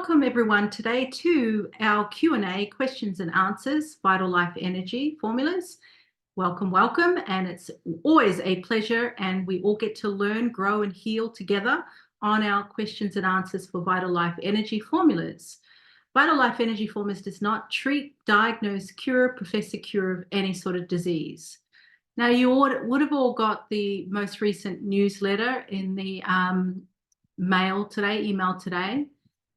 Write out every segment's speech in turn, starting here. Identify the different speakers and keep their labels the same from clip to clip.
Speaker 1: Welcome everyone today to our Q&A, questions and answers, Vital Life Energy formulas. Welcome, welcome. And it's always a pleasure, and we all get to learn, grow and heal together on our questions and answers for Vital Life Energy formulas. Vital Life Energy formulas does not treat, diagnose, cure, profess a cure of any sort of disease. Now, you would have all got the most recent newsletter in the email today.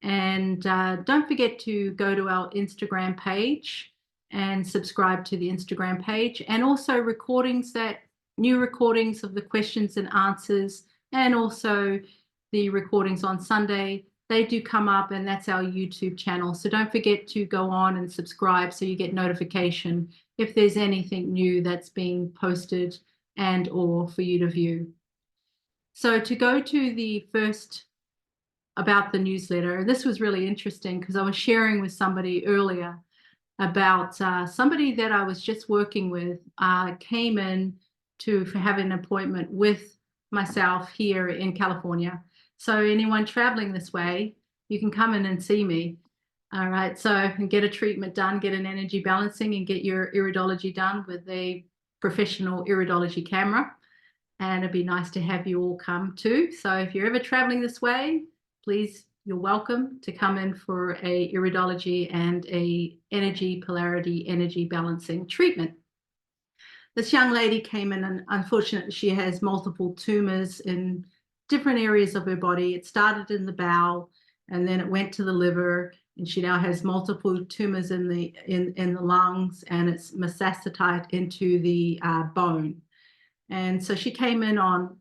Speaker 1: And don't forget to go to our Instagram page and subscribe to the Instagram page, and also new recordings of the questions and answers, and also the recordings on Sunday. They do come up, and that's our YouTube channel. So don't forget to go on and subscribe so you get notification if there's anything new that's being posted and or for you to view. So to go to the first about the newsletter, this was really interesting because I was sharing with somebody earlier about somebody that I was just working with came in to have an appointment with myself here in California. So anyone traveling this way, you can come in and see me. All right, so and get a treatment done, get an energy balancing, and get your iridology done with a professional iridology camera. And it'd be nice to have you all come too. So if you're ever traveling this way, please, you're welcome to come in for a iridology and a energy polarity, energy balancing treatment. This young lady came in, and unfortunately she has multiple tumors in different areas of her body. It started in the bowel, and then it went to the liver, and she now has multiple tumors in the lungs, and it's metastatized into the bone. And so she came in on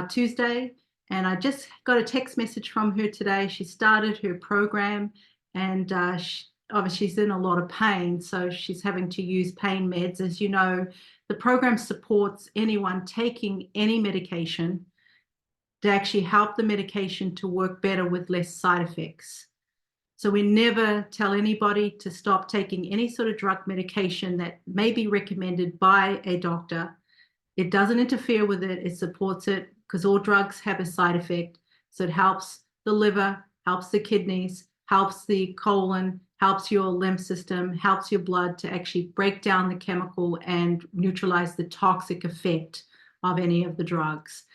Speaker 1: Tuesday, and I just got a text message from her today. She started her program, and obviously she's in a lot of pain, so she's having to use pain meds. As you know, the program supports anyone taking any medication to actually help the medication to work better with less side effects. So we never tell anybody to stop taking any sort of drug medication that may be recommended by a doctor. It doesn't interfere with it, it supports it, because all drugs have a side effect. So it helps the liver, helps the kidneys, helps the colon, helps your lymph system, helps your blood to actually break down the chemical and neutralize the toxic effect of any of the drugs.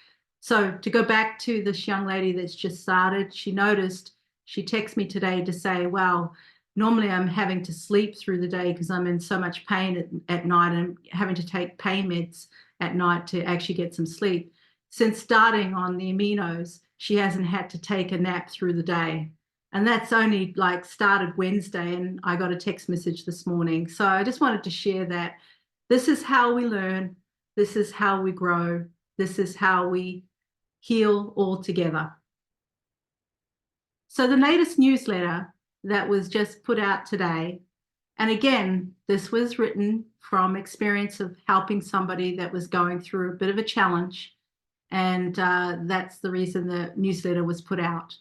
Speaker 1: So to go back to this young lady that's just started, she texted me today to say, well, normally I'm having to sleep through the day because I'm in so much pain at night, and having to take pain meds at night to actually get some sleep. Since starting on the aminos, she hasn't had to take a nap through the day. And that's only like started Wednesday, and I got a text message this morning. So I just wanted to share that this is how we learn, this is how we grow, this is how we heal all together. So the latest newsletter that was just put out today, and again, this was written from experience of helping somebody that was going through a bit of a challenge. And that's the reason the newsletter was put out.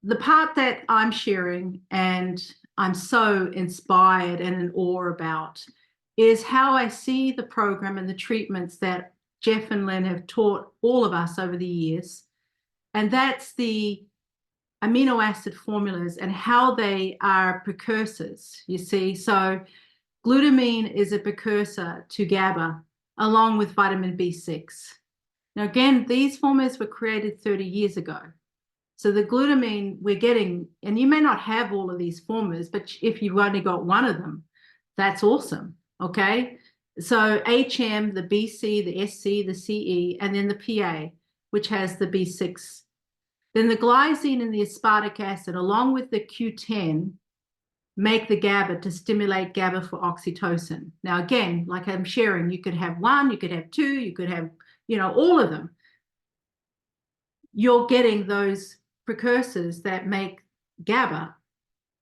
Speaker 1: The part that I'm sharing, and I'm so inspired and in awe about, is how I see the program and the treatments that Jeff and Lynn have taught all of us over the years. And that's the amino acid formulas and how they are precursors, you see. So glutamine is a precursor to GABA, along with vitamin B6. Now, again, these formulas were created 30 years ago. So the glutamine we're getting, and you may not have all of these formulas, but if you've only got one of them, that's awesome, okay? So HM, the BC, the SC, the CE, and then the PA, which has the B6. Then the glycine and the aspartic acid, along with the Q10, make the GABA to stimulate GABA for oxytocin. Now, again, like I'm sharing, you could have one, you could have two, you could have, all of them. You're getting those precursors that make GABA.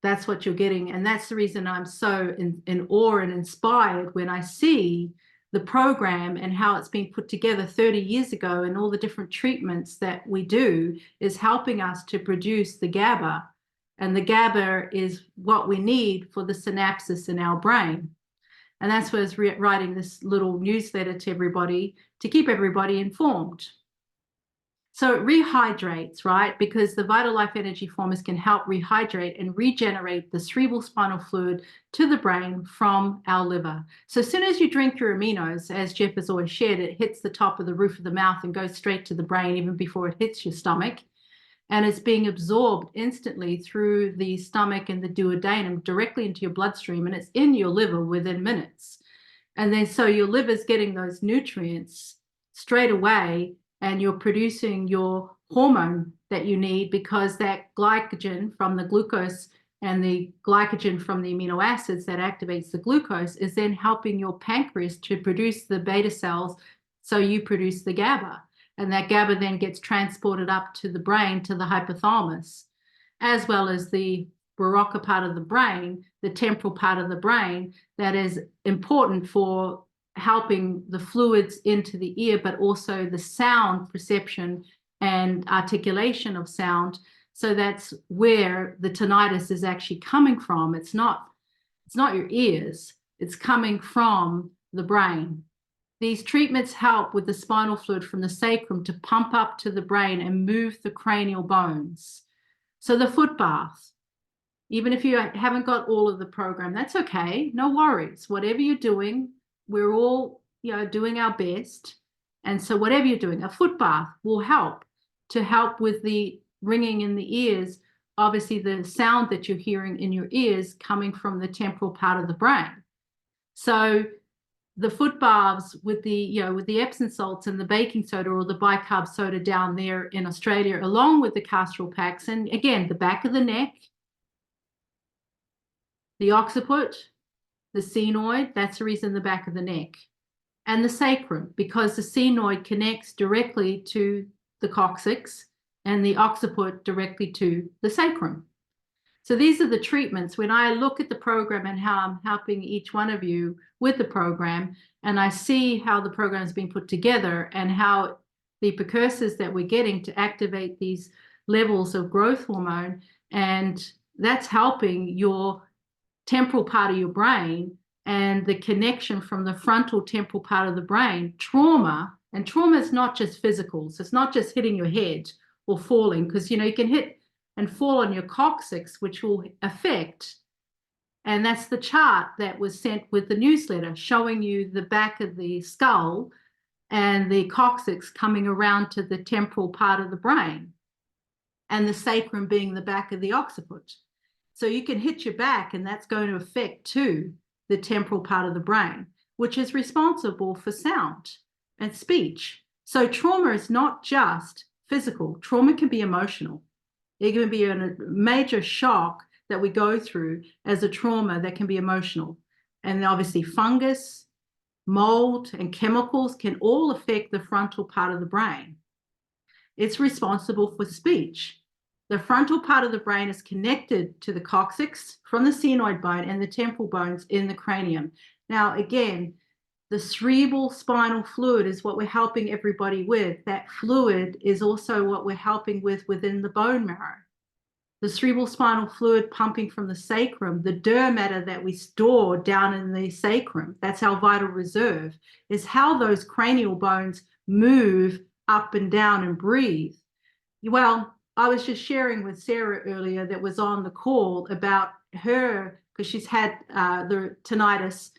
Speaker 1: That's what you're getting. And that's the reason I'm so in awe and inspired when I see the program and how it's been put together 30 years ago, and all the different treatments that we do is helping us to produce the GABA. And the GABA is what we need for the synapses in our brain. And that's why I was writing this little newsletter to everybody to keep everybody informed. So it rehydrates, right? Because the Vital Life Energy Formulas can help rehydrate and regenerate the cerebral spinal fluid to the brain from our liver. So as soon as you drink your aminos, as Jeff has always shared, it hits the top of the roof of the mouth and goes straight to the brain even before it hits your stomach. And it's being absorbed instantly through the stomach and the duodenum directly into your bloodstream, and it's in your liver within minutes. And then so your liver's getting those nutrients straight away, and you're producing your hormone that you need, because that glycogen from the glucose and the glycogen from the amino acids that activates the glucose is then helping your pancreas to produce the beta cells, so you produce the GABA. And that GABA then gets transported up to the brain, to the hypothalamus, as well as the Broca part of the brain, the temporal part of the brain, that is important for helping the fluids into the ear, but also the sound perception and articulation of sound. So that's where the tinnitus is actually coming from. It's not your ears, it's coming from the brain. These treatments help with the spinal fluid from the sacrum to pump up to the brain and move the cranial bones. So the foot bath, even if you haven't got all of the program, that's okay. No worries. Whatever you're doing, we're all, doing our best. And so whatever you're doing, a foot bath will help with the ringing in the ears. Obviously, the sound that you're hearing in your ears coming from the temporal part of the brain. So the foot baths with the Epsom salts and the baking soda or the bicarb soda down there in Australia, along with the Castrol packs, and again, the back of the neck, the occiput, the sphenoid, that's the reason the back of the neck, and the sacrum, because the sphenoid connects directly to the coccyx and the occiput directly to the sacrum. So these are the treatments. When I look at the program and how I'm helping each one of you with the program, and I see how the program is being put together and how the precursors that we're getting to activate these levels of growth hormone, and that's helping your temporal part of your brain and the connection from the frontal temporal part of the brain. Trauma is not just physical. So it's not just hitting your head or falling, because you can hit and fall on your coccyx, which will affect. And that's the chart that was sent with the newsletter, showing you the back of the skull and the coccyx coming around to the temporal part of the brain, and the sacrum being the back of the occiput. So you can hit your back, and that's going to affect too the temporal part of the brain, which is responsible for sound and speech. So trauma is not just physical. Trauma can be emotional. It can be a major shock that we go through as a trauma that can be emotional. And obviously fungus, mold, and chemicals can all affect the frontal part of the brain. It's responsible for speech. The frontal part of the brain is connected to the coccyx from the sphenoid bone and the temporal bones in the cranium. Now, again, the cerebral spinal fluid is what we're helping everybody with. That fluid is also what we're helping with within the bone marrow. The cerebral spinal fluid pumping from the sacrum, the Dur matter that we store down in the sacrum, that's our vital reserve, is how those cranial bones move up and down and breathe. Well, I was just sharing with Sarah earlier that was on the call about her, because she's had the tinnitus,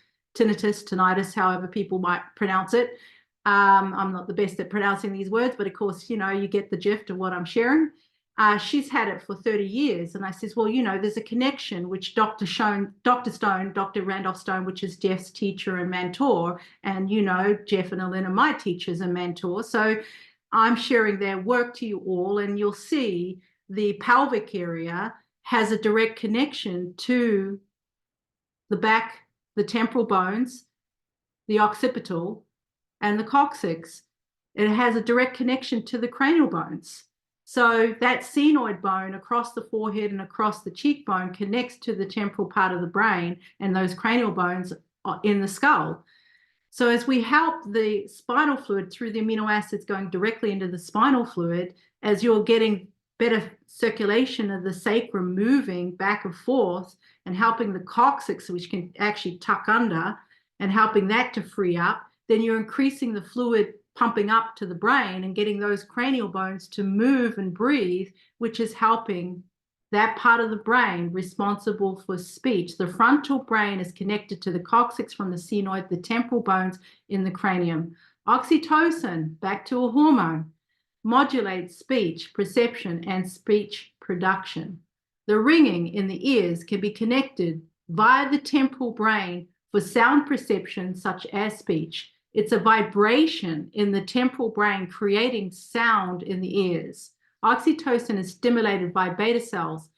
Speaker 1: however people might pronounce it. I'm not the best at pronouncing these words, but of course, you get the gist of what I'm sharing. She's had it for 30 years. And I says, well, there's a connection, which Dr. Randolph Stone, which is Jeff's teacher and mentor. And, Jeff and Elena, my teachers and mentors. So I'm sharing their work to you all, and you'll see the pelvic area has a direct connection to the back, the temporal bones, the occipital, and the coccyx. It has a direct connection to the cranial bones. So that sphenoid bone across the forehead and across the cheekbone connects to the temporal part of the brain, and those cranial bones are in the skull. So as we help the spinal fluid through the amino acids going directly into the spinal fluid, as you're getting better circulation of the sacrum moving back and forth and helping the coccyx, which can actually tuck under, and helping that to free up, then you're increasing the fluid pumping up to the brain and getting those cranial bones to move and breathe, which is helping that part of the brain responsible for speech. The frontal brain is connected to the coccyx from the sphenoid, the temporal bones in the cranium. Oxytocin, back to a hormone, modulates speech, perception, and speech production. The ringing in the ears can be connected via the temporal brain for sound perception, such as speech. It's a vibration in the temporal brain creating sound in the ears. Oxytocin is stimulated by beta cells.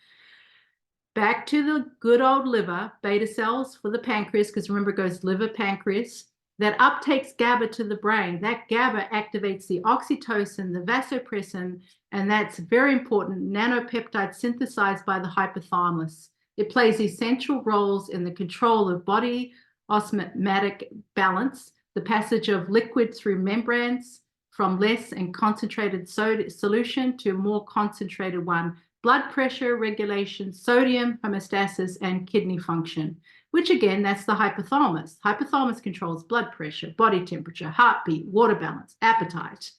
Speaker 1: Back to the good old liver, beta cells for the pancreas, because remember it goes liver, pancreas, that uptakes GABA to the brain. That GABA activates the oxytocin, the vasopressin, and that's very important, nanopeptide synthesized by the hypothalamus. It plays essential roles in the control of body osmotic balance, the passage of liquid through membranes from less and concentrated solution to a more concentrated one, blood pressure regulation, sodium homeostasis, and kidney function, which again, that's the hypothalamus. Hypothalamus controls blood pressure, body temperature, heartbeat, water balance, appetite,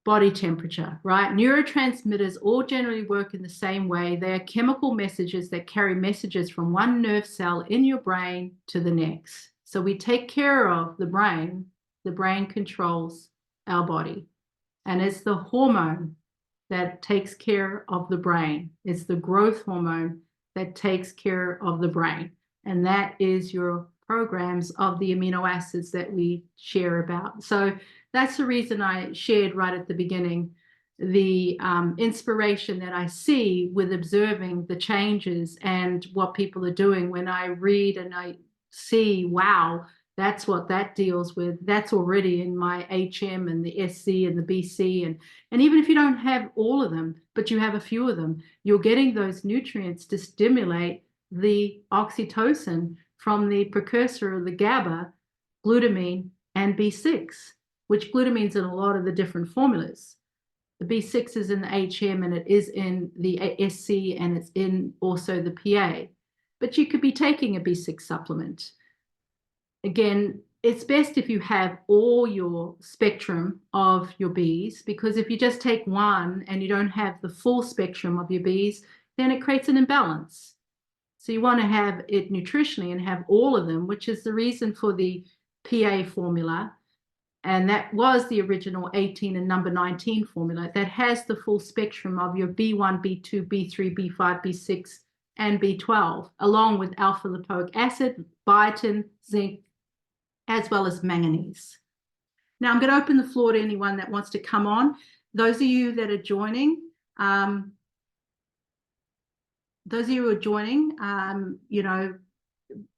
Speaker 1: body temperature, right? Neurotransmitters all generally work in the same way. They are chemical messages that carry messages from one nerve cell in your brain to the next. So we take care of the brain controls our body. And it's the hormone that takes care of the brain. It's the growth hormone that takes care of the brain. And that is your programs of the amino acids that we share about. So that's the reason I shared right at the beginning the inspiration that I see with observing the changes and what people are doing when I read and I see, wow, that's what that deals with. That's already in my HM and the SC and the BC. And even if you don't have all of them, but you have a few of them, you're getting those nutrients to stimulate the oxytocin from the precursor of the GABA, glutamine, and B6, which glutamine's in a lot of the different formulas. The B6 is in the HM and it is in the SC and it's in also the PA. But you could be taking a B6 supplement. Again, it's best if you have all your spectrum of your Bs, because if you just take one and you don't have the full spectrum of your Bs, then it creates an imbalance. So you want to have it nutritionally and have all of them, which is the reason for the PA formula. And that was the original 18 and number 19 formula that has the full spectrum of your B1, B2, B3, B5, B6, and B12, along with alpha lipoic acid, biotin, zinc, as well as manganese. Now I'm going to open the floor to anyone that wants to come on. Those of you that are joining, you know,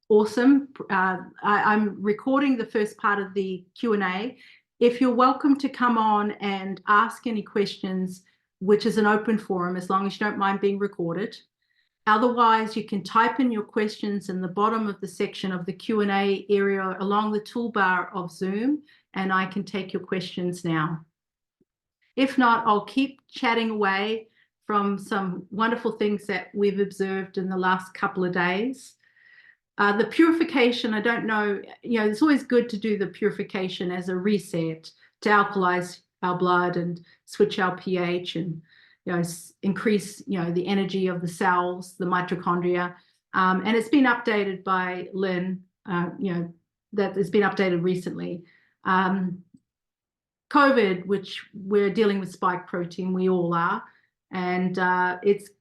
Speaker 1: awesome. I'm recording the first part of the Q&A. If you're welcome to come on and ask any questions, which is an open forum, as long as you don't mind being recorded. Otherwise, you can type in your questions in the bottom of the section of the Q&A area along the toolbar of Zoom, and I can take your questions now. If not, I'll keep chatting away from some wonderful things that we've observed in the last couple of days. The purification, I don't know, you know, it's always good to do the purification as a reset to alkalize our blood and switch our pH and, you know, increase, you know, the energy of the cells, the mitochondria. And it's been updated by Lynn, you know, that has been updated recently. COVID, which we're dealing with spike protein, we all are. And it's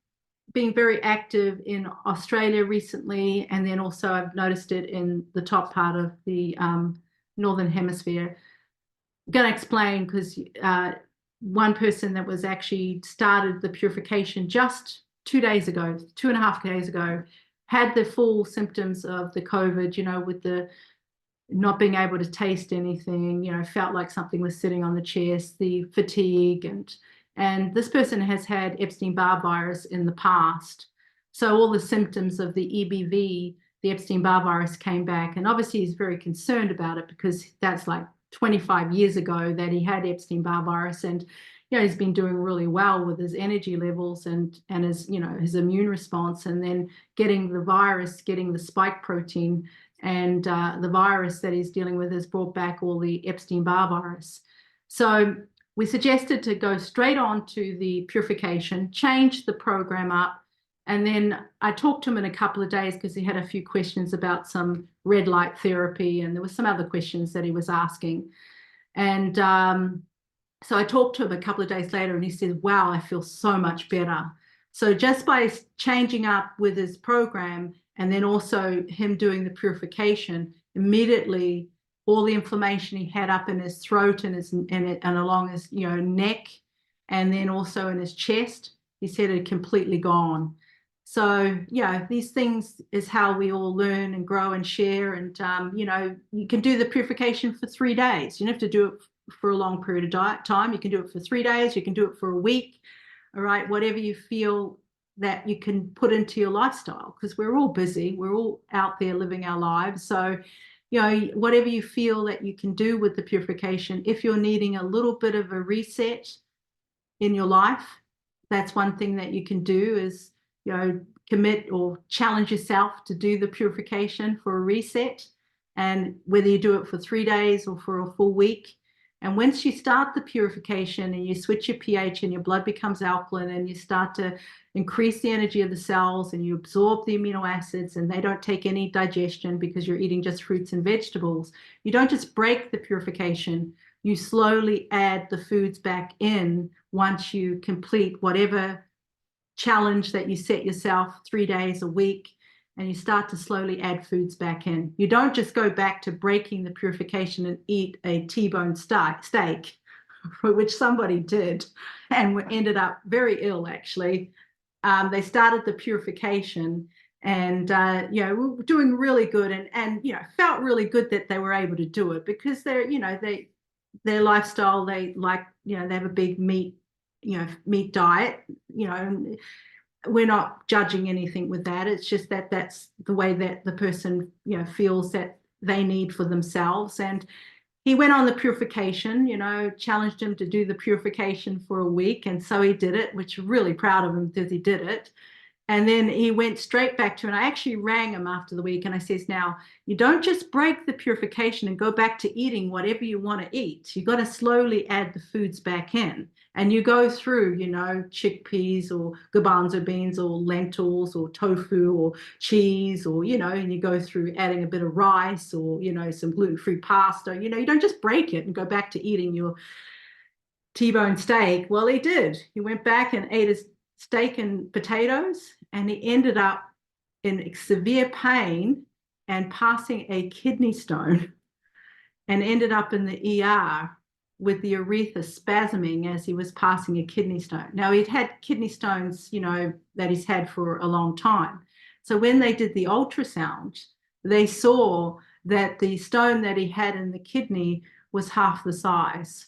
Speaker 1: been very active in Australia recently. And then also I've noticed it in the top part of the Northern Hemisphere. I'm going to explain because one person that was actually started the purification just 2 days ago, 2.5 days ago, had the full symptoms of the COVID, you know, with the not being able to taste anything, you know, felt like something was sitting on the chest, the fatigue, and this person has had Epstein-Barr virus in the past. So all the symptoms of the EBV, the Epstein-Barr virus, came back. And obviously he's very concerned about it because that's like 25 years ago that he had Epstein-Barr virus. And, you know, he's been doing really well with his energy levels and his, you know, his immune response, and then getting the virus, getting the spike protein. and the virus that he's dealing with has brought back all the Epstein-Barr virus. So we suggested to go straight on to the purification, change the program up, and then I talked to him in a couple of days because he had a few questions about some red light therapy, and there were some other questions that he was asking. And so I talked to him a couple of days later, and he said, wow, I feel so much better. So just by changing up with his program, and then also him doing the purification, immediately all the inflammation he had up in his throat and along his neck, and then also in his chest, he said it had completely gone. So these things is how we all learn and grow and share. And you can do the purification for 3 days. You don't have to do it for a long period of time. You can do it for 3 days. You can do it for a week. All right, whatever you feel that you can put into your lifestyle, because we're all busy. We're all out there living our lives. So whatever you feel that you can do with the purification, if you're needing a little bit of a reset in your life, that's one thing that you can do is commit or challenge yourself to do the purification for a reset, and whether you do it for 3 days or for a full week. And once you start the purification and you switch your pH and your blood becomes alkaline, and you start to increase the energy of the cells and you absorb the amino acids and they don't take any digestion because you're eating just fruits and vegetables, you don't just break the purification, you slowly add the foods back in once you complete whatever challenge that you set yourself, 3 days a week, and you start to slowly add foods back in. You don't just go back to breaking the purification and eat a T-bone steak, which somebody did and ended up very ill, actually. They started the purification and we were doing really good, and felt really good that they were able to do it, because their lifestyle, they have a big meat diet, and we're not judging anything with that. It's just that that's the way that the person feels that they need for themselves. And he went on the purification, challenged him to do the purification for a week, and so he did it, which I'm really proud of him that he did it. And then he went straight back to, and I actually rang him after the week and I says, now, you don't just break the purification and go back to eating whatever you want to eat. You got to slowly add the foods back in. And you go through, chickpeas or garbanzo beans or lentils or tofu or cheese, or, and you go through adding a bit of rice or, some gluten-free pasta. You don't just break it and go back to eating your T-bone steak. Well, he did. He went back and ate his steak and potatoes, and he ended up in severe pain and passing a kidney stone, and ended up in the ER with the urethra spasming as he was passing a kidney stone. Now, he'd had kidney stones, that he's had for a long time. So when they did the ultrasound, they saw that the stone that he had in the kidney was half the size.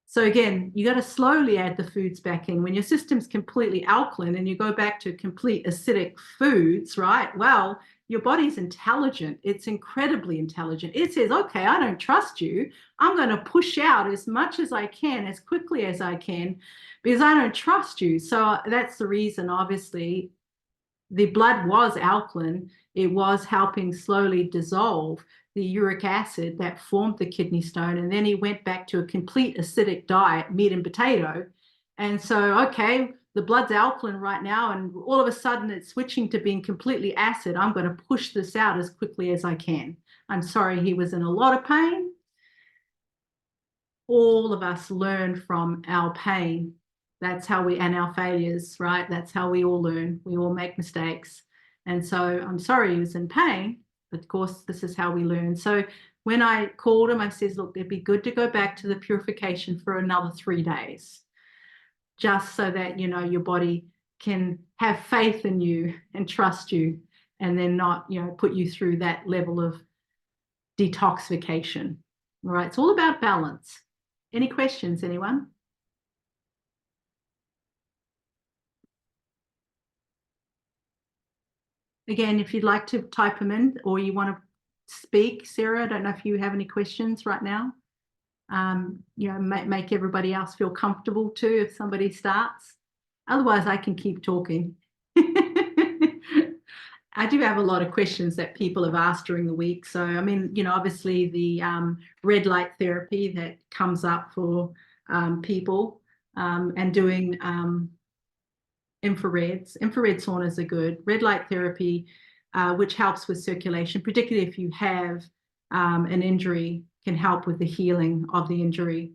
Speaker 1: So again, you got to slowly add the foods back in. When your system's completely alkaline and you go back to complete acidic foods, right? Well, your body's intelligent. It's incredibly intelligent. It says, okay, I don't trust you. I'm going to push out as much as I can, as quickly as I can, because I don't trust you. So that's the reason, obviously, the blood was alkaline. It was helping slowly dissolve the uric acid that formed the kidney stone. And then he went back to a complete acidic diet, meat and potato. And so, okay, the blood's alkaline right now, and all of a sudden it's switching to being completely acid. I'm going to push this out as quickly as I can. I'm sorry, he was in a lot of pain. All of us learn from our pain. That's how and our failures, right? That's how we all learn. We all make mistakes. And so I'm sorry he was in pain, but of course, this is how we learn. So when I called him, I says, look, it'd be good to go back to the purification for another 3 days, just so that, your body can have faith in you and trust you, and then not, put you through that level of detoxification. All right. It's all about balance. Any questions, anyone? Again, if you'd like to type them in, or you want to speak, Sarah, I don't know if you have any questions right now. Make everybody else feel comfortable too if somebody starts. Otherwise, I can keep talking. I do have a lot of questions that people have asked during the week. So, I mean, obviously the red light therapy that comes up for people and doing infrareds. Infrared saunas are good. Red light therapy, which helps with circulation, particularly if you have an injury, can help with the healing of the injury.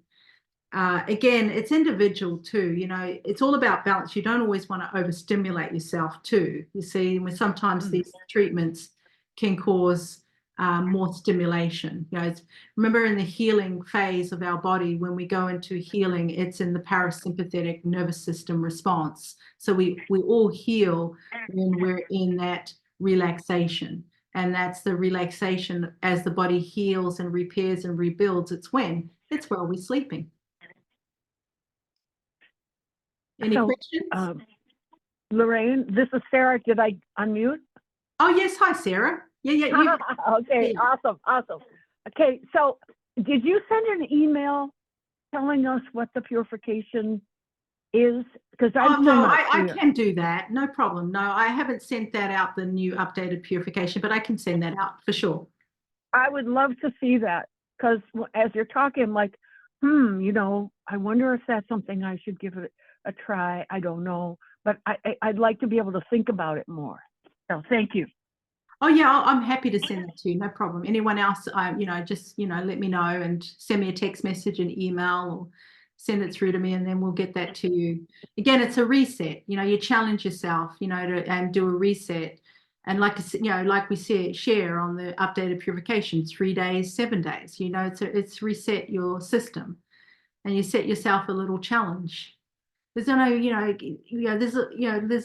Speaker 1: Again, it's individual too. It's all about balance. You don't always want to overstimulate yourself too. You see, sometimes these treatments can cause more stimulation. Remember in the healing phase of our body, when we go into healing, it's in the parasympathetic nervous system response. So we all heal when we're in that relaxation. And that's the relaxation as the body heals and repairs and rebuilds. It's while we're sleeping. Any questions?
Speaker 2: Lorraine, this is Sarah. Did I unmute?
Speaker 1: Oh, yes. Hi, Sarah. Yeah.
Speaker 2: Okay, awesome. Okay, so did you send an email telling us what the purification is? Because
Speaker 1: I can do that. No problem. No, I haven't sent that out, the new updated purification, but I can send that out for sure.
Speaker 2: I would love to see that, because as you're talking, I'm like, I wonder if that's something I should give it a try. I don't know, but I'd like to be able to think about it more. So thank you.
Speaker 1: Oh yeah, I'm happy to send that to you. No problem. Anyone else, just let me know and send me a text message, an email, or send it through to me, and then we'll get that to you. Again, it's a reset. You challenge yourself, and do a reset. And like we share on the updated purification, 3 days, 7 days. It's reset your system, and you set yourself a little challenge. There's there's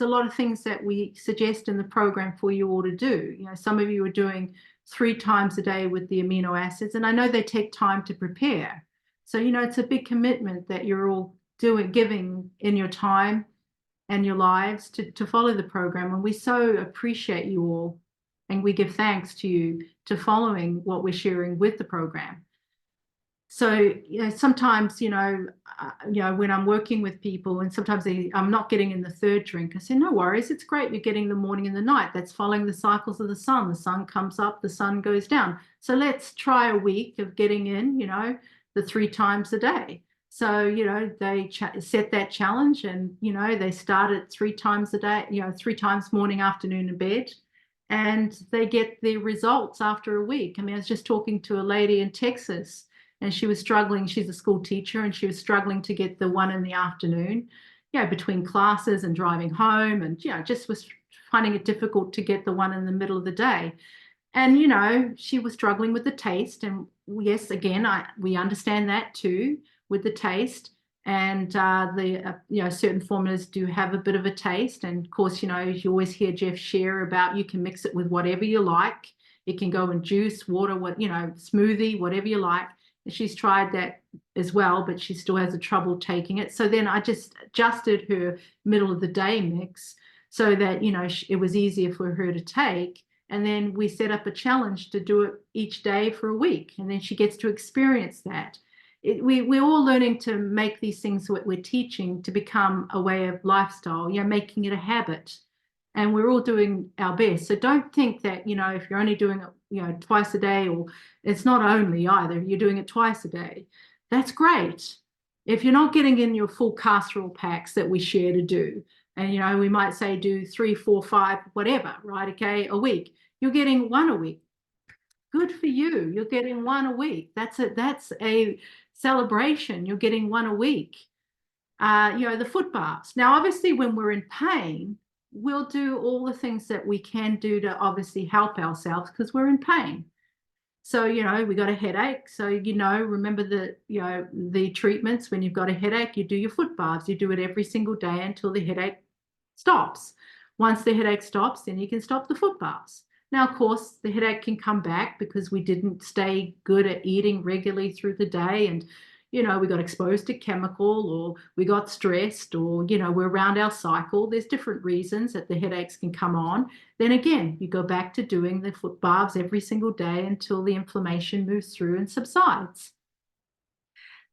Speaker 1: a lot of things that we suggest in the program for you all to do. Some of you are doing 3 times a day with the amino acids, and I know they take time to prepare. So, it's a big commitment that you're all giving in your time and your lives to follow the program. And we so appreciate you all, and we give thanks to you to following what we're sharing with the program. So, sometimes, when I'm working with people and sometimes I'm not getting in the 3rd drink, I say, no worries, it's great. You're getting the morning and the night. That's following the cycles of the sun. The sun comes up, the sun goes down. So let's try a week of getting in, the 3 times a day. So, they set that challenge, and, they start at 3 times a day, 3 times morning, afternoon, and bed. And they get the results after a week. I mean, I was just talking to a lady in Texas, and she was struggling. She's a school teacher, and she was struggling to get the 1 in the afternoon, between classes and driving home, and just was finding it difficult to get the 1 in the middle of the day. And she was struggling with the taste. And yes, again, we understand that too with the taste. And certain formulas do have a bit of a taste. And of course, you always hear Jeff share about you can mix it with whatever you like. It can go in juice, water, smoothie, whatever you like. She's tried that as well, but she still has a trouble taking it. So then I just adjusted her middle of the day mix so that, it was easier for her to take. And then we set up a challenge to do it each day for a week. And then she gets to experience that. We're all learning to make these things that we're teaching to become a way of lifestyle, making it a habit. And we're all doing our best. So don't think that, if you're only doing it, twice a day, or it's not only either, you're doing it twice a day. That's great. If you're not getting in your full casserole packs that we share to do, and, we might say do 3, 4, 5, whatever, right? Okay, a week. You're getting 1 a week. Good for you. You're getting 1 a week. That's a celebration. You're getting 1 a week. The foot baths. Now, obviously, when we're in pain, we'll do all the things that we can do to obviously help ourselves because we're in pain. So, we got a headache. So, remember the treatments. When you've got a headache, you do your foot baths. You do it every single day until the headache stops. Once the headache stops, then you can stop the foot baths. Now, of course, the headache can come back because we didn't stay good at eating regularly through the day, and we got exposed to chemical, or we got stressed, or we're around our cycle. There's different reasons that the headaches can come on. Then again, you go back to doing the foot baths every single day until the inflammation moves through and subsides.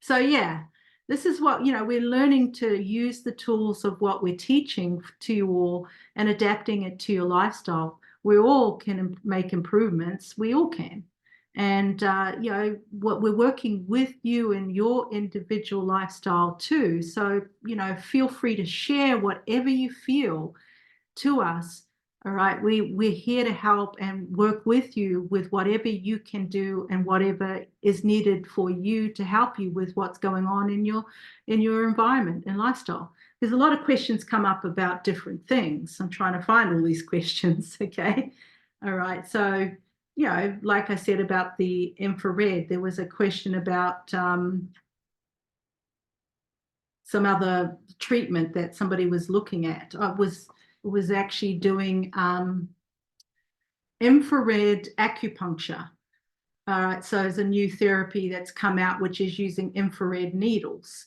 Speaker 1: So yeah, this is what we're learning to use the tools of what we're teaching to you all and adapting it to your lifestyle. we all can make improvements. We all can. And, what we're working with you and your individual lifestyle too. So, feel free to share whatever you feel to us. All right. We're here to help and work with you with whatever you can do and whatever is needed for you to help you with what's going on in your environment and lifestyle. There's a lot of questions come up about different things. I'm trying to find all these questions. Okay. All right. So, like I said about the infrared, there was a question about some other treatment that somebody was looking at. I was actually doing infrared acupuncture. All right, so there's a new therapy that's come out, which is using infrared needles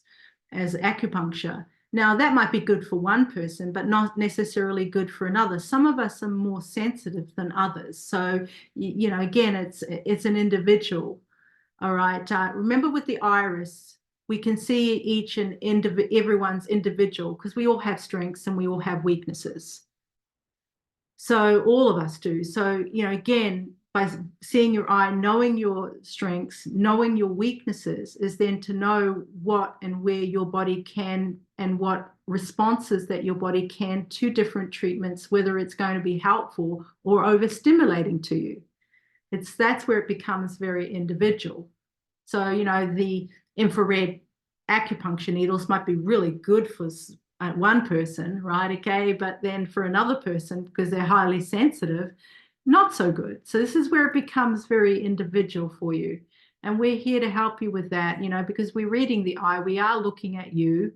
Speaker 1: as acupuncture. Now, that might be good for one person, but not necessarily good for another. Some of us are more sensitive than others. So, again, it's an individual. All right. Remember with the iris, we can see each and everyone's individual because we all have strengths and we all have weaknesses. So all of us do. So, again, by seeing your eye, knowing your strengths, knowing your weaknesses is then to know what and where your body can and what responses that your body can to different treatments, whether it's going to be helpful or overstimulating to you. That's where it becomes very individual. So, the infrared acupuncture needles might be really good for one person, right? Okay. But then for another person, because they're highly sensitive, not so good. So this is where it becomes very individual for you. And we're here to help you with that, because we're reading the eye. We are looking at you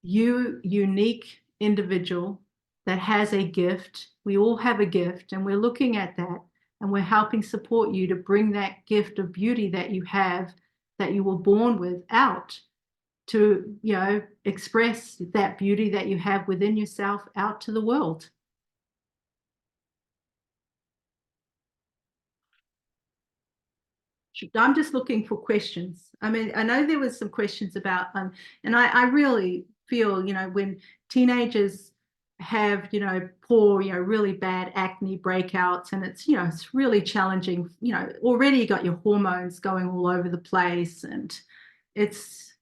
Speaker 1: unique individual that has a gift. We all have a gift, and we're looking at that. And we're helping support you to bring that gift of beauty that you have, that you were born with, out to, express that beauty that you have within yourself out to the world. I'm just looking for questions. I mean, I know there was some questions about, and I really feel, when teenagers have, poor, really bad acne breakouts, and it's really challenging. Already you got your hormones going all over the place, and it's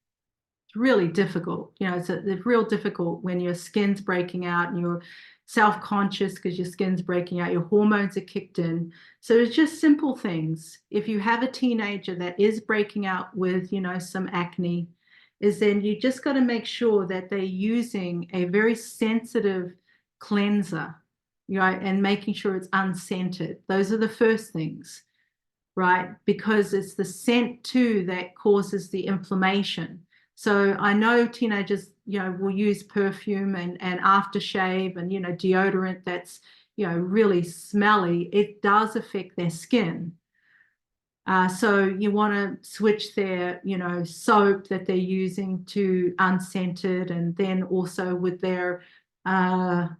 Speaker 1: really difficult. It's real difficult when your skin's breaking out and you're self-conscious because your skin's breaking out, your hormones are kicked in. So it's just simple things. If you have a teenager that is breaking out with, some acne, is then you just got to make sure that they're using a very sensitive cleanser, right? And making sure it's unscented. Those are the first things, right? Because it's the scent too that causes the inflammation. So I know teenagers, will use perfume and aftershave and, deodorant that's, really smelly. It does affect their skin. So you want to switch their, soap that they're using to unscented, and then also with their, their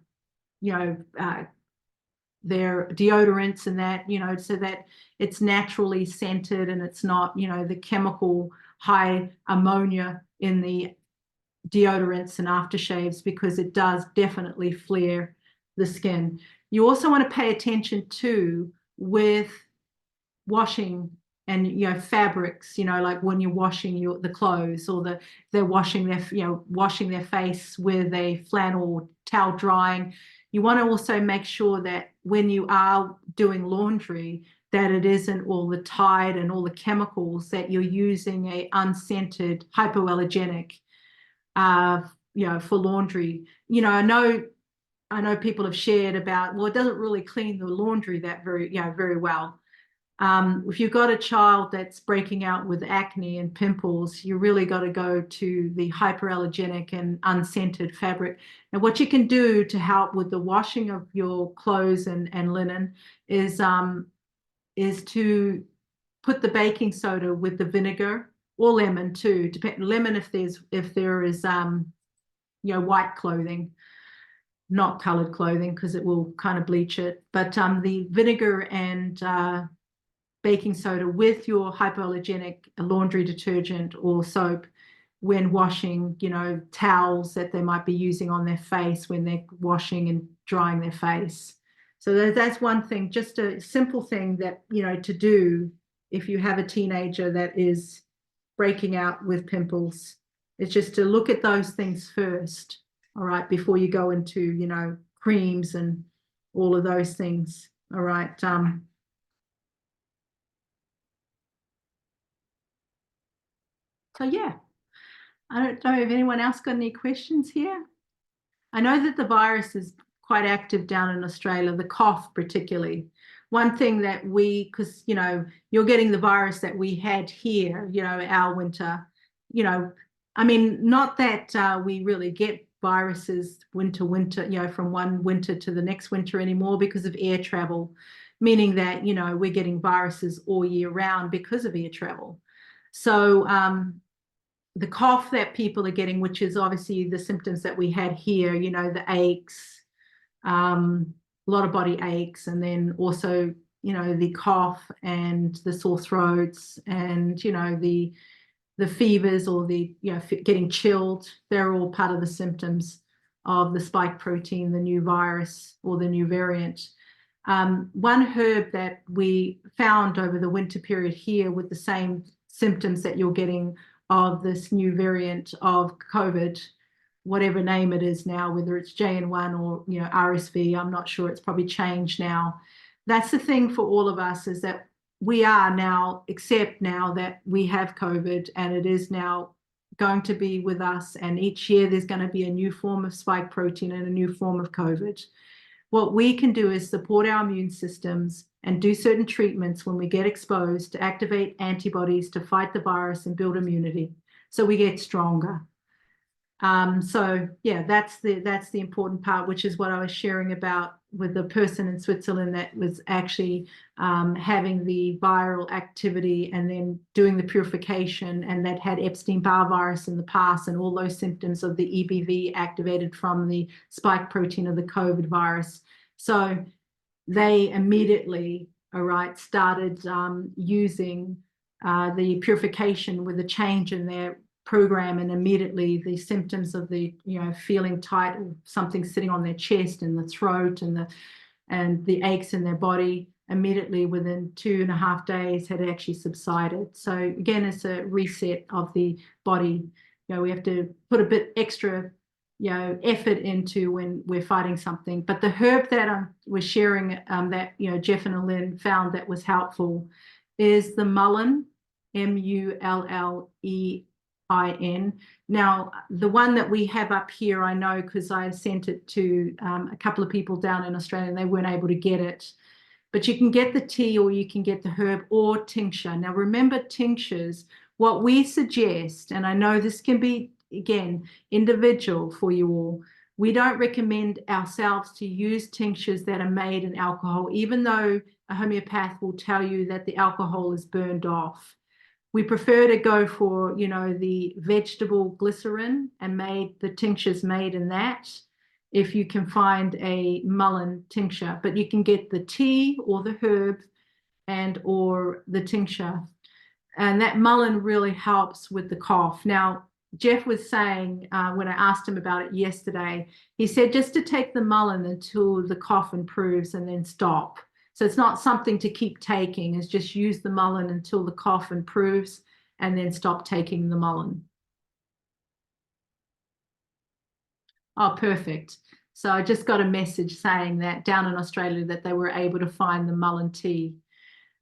Speaker 1: deodorants and that, so that it's naturally scented and it's not, the chemical high ammonia in the deodorants and aftershaves, because it does definitely flare the skin. You also want to pay attention to with washing and fabrics, like when you're washing the clothes, or they're washing their face with a flannel towel drying. You want to also make sure that when you are doing laundry, that it isn't all the Tide and all the chemicals, that you're using a unscented hypoallergenic for laundry. I know people have shared about, well, it doesn't really clean the laundry that very well. If you've got a child that's breaking out with acne and pimples, you really got to go to the hyperallergenic and unscented fabric. And what you can do to help with the washing of your clothes and linen is to put the baking soda with the vinegar, or lemon too. Lemon if there is white clothing, not colored clothing, because it will kind of bleach it. But the vinegar and baking soda with your hypoallergenic laundry detergent or soap when washing, towels that they might be using on their face when they're washing and drying their face. So that's one thing, just a simple thing that, to do if you have a teenager that is breaking out with pimples. It's just to look at those things first, all right, before you go into, creams and all of those things, all right. So yeah, I don't know if anyone else got any questions here. I know that the virus is quite active down in Australia, the cough particularly. One thing that because, you're getting the virus that we had here, our winter, I mean, not that we really get viruses winter, from one winter to the next winter anymore because of air travel, meaning that, we're getting viruses all year round because of air travel. So, the cough that people are getting, which is obviously the symptoms that we had here, the aches, a lot of body aches, and then also, the cough and the sore throats and, the fevers or the, getting chilled, they're all part of the symptoms of the spike protein, the new virus or the new variant. One herb that we found over the winter period here with the same symptoms that you're getting of this new variant of COVID, whatever name it is now, whether it's JN1 or RSV, I'm not sure, it's probably changed now. That's the thing for all of us, is that we are now, accept now that we have COVID and it is now going to be with us, and each year there's going to be a new form of spike protein and a new form of COVID. What we can do is support our immune systems and do certain treatments when we get exposed to activate antibodies to fight the virus and build immunity so we get stronger. So yeah, that's the important part, which is what I was sharing about with the person in Switzerland that was actually having the viral activity and then doing the purification, and that had Epstein-Barr virus in the past and all those symptoms of the EBV activated from the spike protein of the COVID virus. So they immediately, all right, started using the purification with a change in their program, and immediately the symptoms of the feeling tight or something sitting on their chest and the throat and the aches in their body immediately within 2.5 days had actually subsided. So again, it's a reset of the body. We have to put a bit extra effort into when we're fighting something. But the herb that I was sharing that Jeff and Lynn found that was helpful is the mullein, MULLEIN. Now, the one that we have up here, I know because I sent it to a couple of people down in Australia and they weren't able to get it. But you can get the tea or you can get the herb or tincture. Now, remember tinctures, what we suggest, and I know this can be, again, individual for you all, we don't recommend ourselves to use tinctures that are made in alcohol, even though a homeopath will tell you that the alcohol is burned off. We prefer to go for, the vegetable glycerin and the tinctures made in that, if you can find a mullein tincture. But you can get the tea or the herb or the tincture. And that mullein really helps with the cough. Now, Jeff was saying, when I asked him about it yesterday, he said just to take the mullein until the cough improves and then stop. So it's not something to keep taking, it's just use the mullein until the cough improves and then stop taking the mullein. Oh, perfect. So I just got a message saying that down in Australia that they were able to find the mullein tea.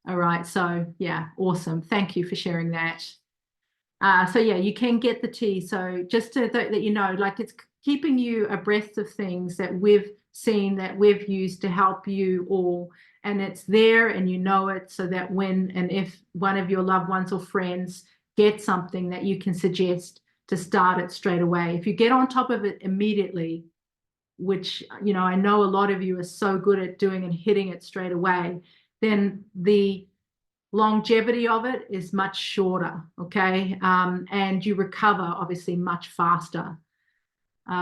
Speaker 1: All right, so yeah, awesome. Thank you for sharing that. So yeah, you can get the tea. So just to that like it's keeping you abreast of things that we've seen, that we've used to help you all, and it's there and it, so that when and if one of your loved ones or friends get something, that you can suggest to start it straight away. If you get on top of it immediately, which I know a lot of you are so good at doing and hitting it straight away, then the longevity of it is much shorter, okay? And you recover obviously much faster.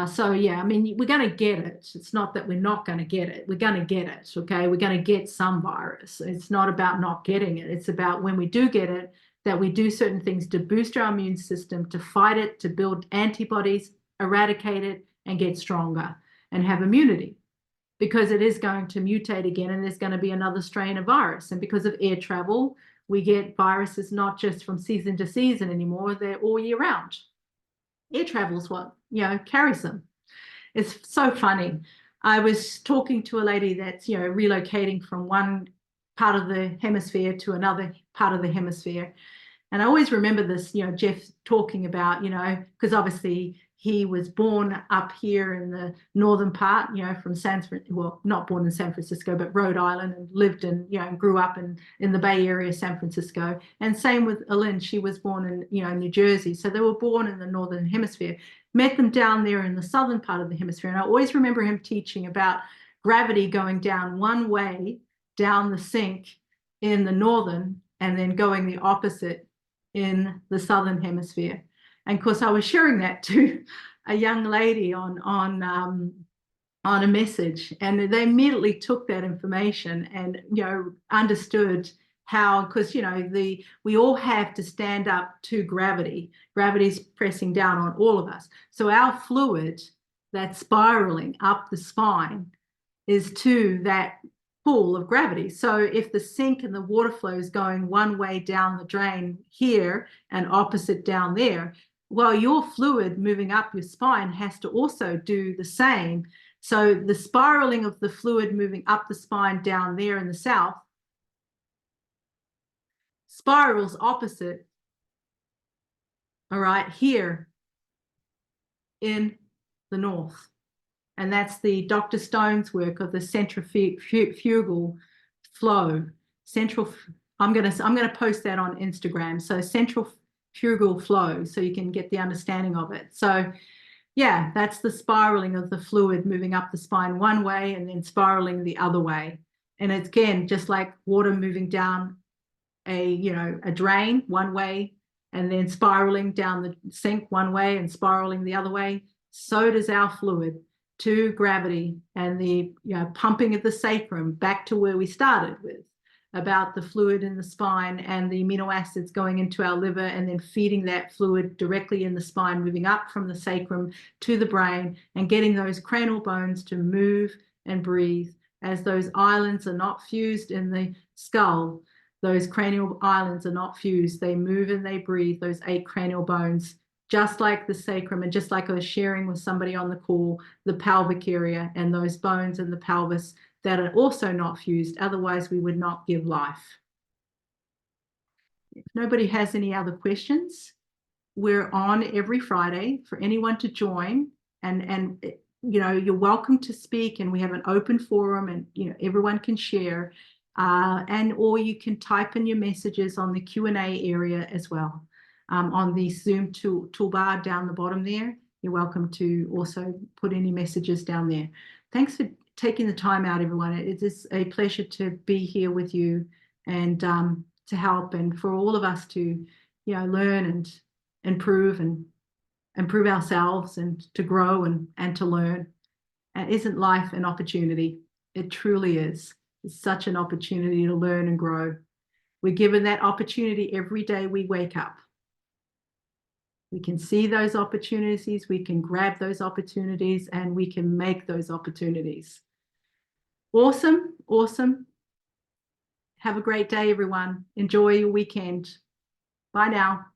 Speaker 1: So yeah, I mean, we're going to get it. It's not that we're not going to get it. We're going to get it, okay? We're going to get some virus. It's not about not getting it. It's about when we do get it, that we do certain things to boost our immune system, to fight it, to build antibodies, eradicate it, and get stronger and have immunity. because it is going to mutate again and there's going to be another strain of virus. And because of air travel, we get viruses not just from season to season anymore, they're all year round. Air travel is what, carries them. It's so funny. I was talking to a lady that's, relocating from one part of the hemisphere to another part of the hemisphere. And I always remember this, Jeff talking about, because obviously he was born up here in the northern part, from not born in San Francisco, but Rhode Island, and lived in, and grew up in the Bay Area, San Francisco. And same with Alin, she was born in, New Jersey. So they were born in the northern hemisphere, met them down there in the southern part of the hemisphere. And I always remember him teaching about gravity going down one way down the sink in the northern and then going the opposite in the southern hemisphere. And of course, I was sharing that to a young lady on a message, and they immediately took that information and understood how, because we all have to stand up to gravity. Gravity's pressing down on all of us. So our fluid that's spiraling up the spine is to that pull of gravity. So if the sink and the water flow is going one way down the drain here and opposite down there, well, your fluid moving up your spine has to also do the same. So the spiraling of the fluid moving up the spine down there in the south spirals opposite, all right, here in the north. And that's the Dr. Stone's work of the centrifugal flow. I'm gonna post that on Instagram. So centrifugal flow, so you can get the understanding of it. So yeah, that's the spiraling of the fluid moving up the spine one way and then spiraling the other way. And it's, again, just like water moving down a drain one way and then spiraling down the sink one way and spiraling the other way, so does our fluid to gravity and the pumping of the sacrum back to where we started with, about the fluid in the spine and the amino acids going into our liver and then feeding that fluid directly in the spine, moving up from the sacrum to the brain and getting those cranial bones to move and breathe. As those islands are not fused in the skull, those cranial islands are not fused. They move and they breathe, those 8 cranial bones, just like the sacrum. And just like I was sharing with somebody on the call, the pelvic area and those bones in the pelvis that are also not fused. Otherwise, we would not give life. If nobody has any other questions, we're on every Friday for anyone to join. And you're welcome to speak, and we have an open forum, and everyone can share. Or you can type in your messages on the Q&A area as well. On the Zoom toolbar down the bottom there, you're welcome to also put any messages down there. Thanks for taking the time out, everyone. It is a pleasure to be here with you and to help, and for all of us to learn and improve ourselves and to grow and to learn. And isn't life an opportunity? It truly is. It's such an opportunity to learn and grow. We're given that opportunity every day we wake up. We can see those opportunities, we can grab those opportunities, and we can make those opportunities. Awesome, awesome. Have a great day, everyone. Enjoy your weekend. Bye now.